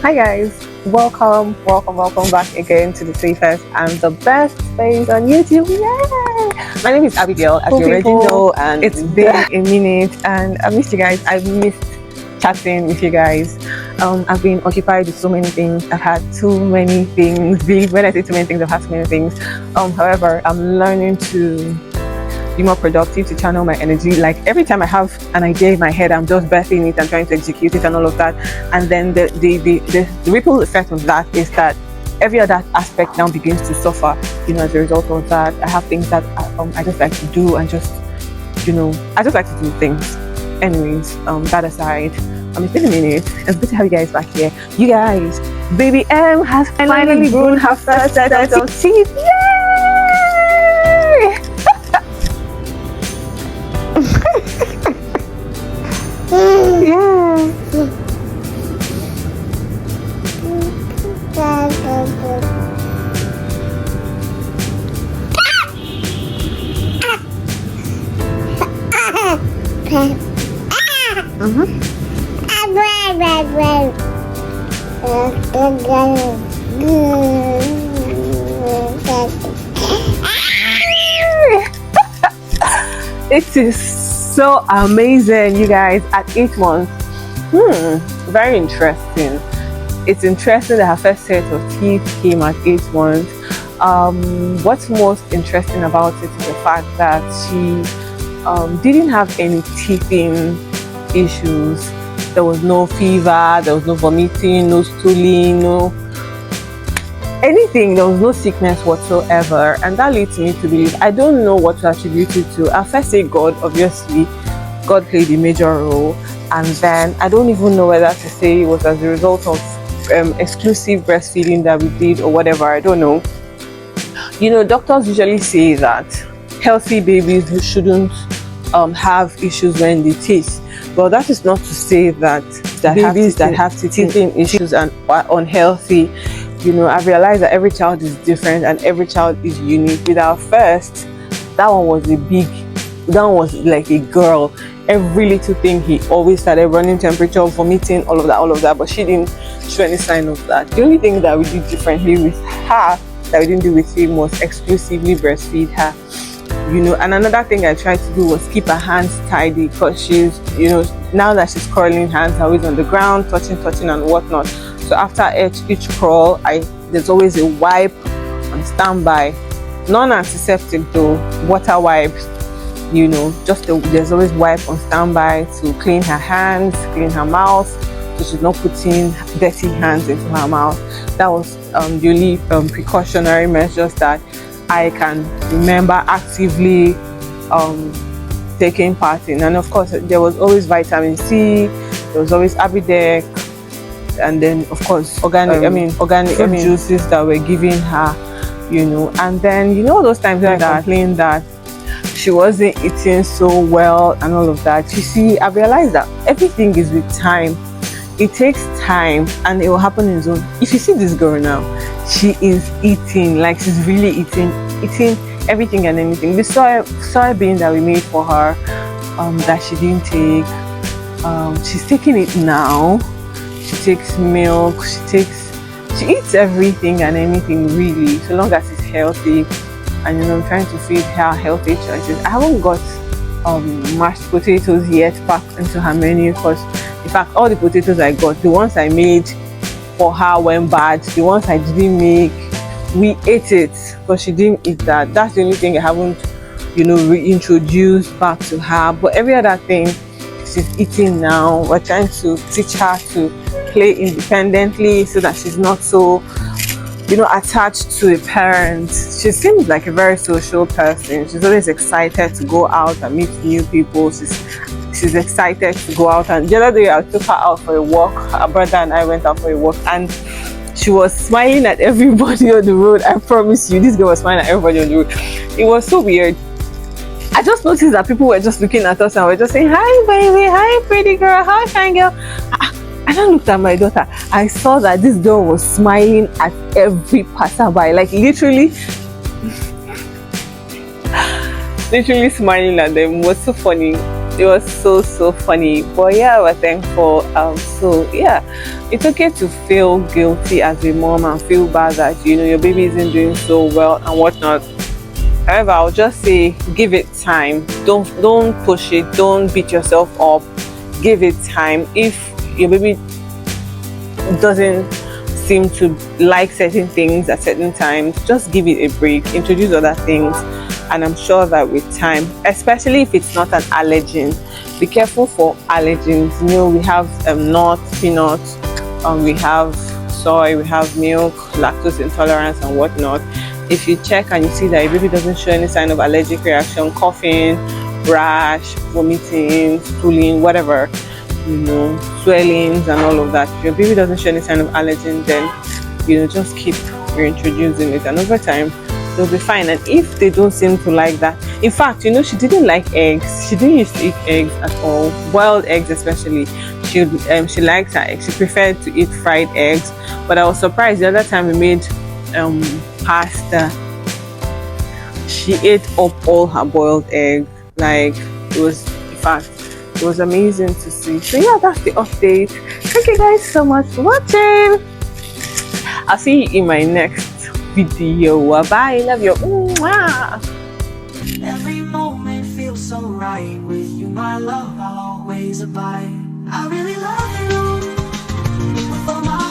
Hi guys, welcome back again to the safest and the best space on YouTube. Yay! My name is Abigail, as you already know, and it's been a minute and I missed you guys. I've missed chatting with you guys. I've been occupied with so many things. I've had too many things. When I say too many things, I've had too many things. However, I'm learning to be more productive, to channel my energy. Like every time I have an idea in my head, I'm just birthing it and trying to execute it and all of that. And then the ripple effect of that is that every other aspect now begins to suffer, as a result of that. I have things that I just like to do and just, I just like to do things. Anyways, that aside, it's been a minute. It's good to have you guys back here. You guys, baby M has finally grown her first set of teeth. Yay! Yeah. It is so amazing, you guys. At 8 months, very interesting. It's interesting that her first set of teeth came at 8 months. What's most interesting about it is the fact that she didn't have any teething issues. There was no fever, there was no vomiting, no stooling, no anything. There was no sickness whatsoever, and that leads me to believe, I don't know what to attribute it to. I first say God. Obviously God played a major role, and then I don't even know whether to say it was as a result of exclusive breastfeeding that we did or whatever. I don't know. Doctors usually say that healthy babies shouldn't have issues when they teeth, but that is not to say that babies that have teething issues and are unhealthy. I've realized that every child is different and every child is unique. With our first, that one was like a girl. Every little thing, he always started running temperature, vomiting, all of that, but she didn't show any sign of that. The only thing that we did differently with her that we didn't do with him was exclusively breastfeed her. And another thing I tried to do was keep her hands tidy, because she's, now that she's curling, hands are always on the ground, touching and whatnot. So after each crawl, there's always a wipe on standby, non-antiseptic though, water wipes. There's always wipe on standby to clean her hands, clean her mouth, so she's not putting dirty hands into her mouth. That was the only precautionary measures that I can remember actively taking part in. And of course, there was always vitamin C, there was always Abidec, and then of course organic juices that we're giving her. And then those times when I complained that she wasn't eating so well and all of that. You see, I realized that everything is with time. It takes time and it will happen in zone. If you see this girl now, she is eating, like she's really eating everything and anything. The soybean that we made for her, that she didn't take, she's taking it now. She takes milk, she eats everything and anything, really, so long as it's healthy. And I'm trying to feed her healthy choices. I haven't got mashed potatoes yet packed into her menu, because in fact all the potatoes I got, the ones I made for her went bad. The ones I didn't make, we ate it, but she didn't eat that. That's the only thing I haven't reintroduced back to her. But every other thing she's eating now. We're trying to teach her to play independently so that she's not so attached to a parent. She seems like a very social person. She's always excited to go out and meet new people. She's excited to go out. And the other day I took her out for a walk. Her brother and I went out for a walk, and she was smiling at everybody on the road. I promise you, this girl was smiling at everybody on the road. It was so weird. I just noticed that people were just looking at us and were just saying, "Hi baby, hi pretty girl, hi fine girl." And I looked at my daughter. I saw that this girl was smiling at every passerby, like literally smiling at them. It was so funny. It was so funny. But yeah, we're thankful. So yeah, it's okay to feel guilty as a mom and feel bad that your baby isn't doing so well and whatnot. However, I'll just say give it time. Don't push it. Don't beat yourself up. Give it time. If your baby doesn't seem to like certain things at certain times, just give it a break. Introduce other things, and I'm sure that with time, especially if it's not an allergen, be careful for allergens. We have nuts, peanuts, we have soy, we have milk, lactose intolerance, and whatnot. If you check and you see that your baby doesn't show any sign of allergic reaction, coughing, rash, vomiting, stooling, whatever, swellings and all of that, if your baby doesn't show any sign of allergen, then just keep reintroducing it, and over time they'll be fine. And if they don't seem to like that, in fact, she didn't like eggs. She didn't used to eat eggs at all, boiled eggs especially. She likes her eggs. She preferred to eat fried eggs. But I was surprised the other time we made pasta, she ate up all her boiled egg. Like, it was, in fact, it was amazing to see. So yeah, that's the update. Thank you guys so much for watching. I'll see you in my next video. Bye. Love you. Mwah. Every moment feels so right with you, my love. I'll always abide. I really love you with all my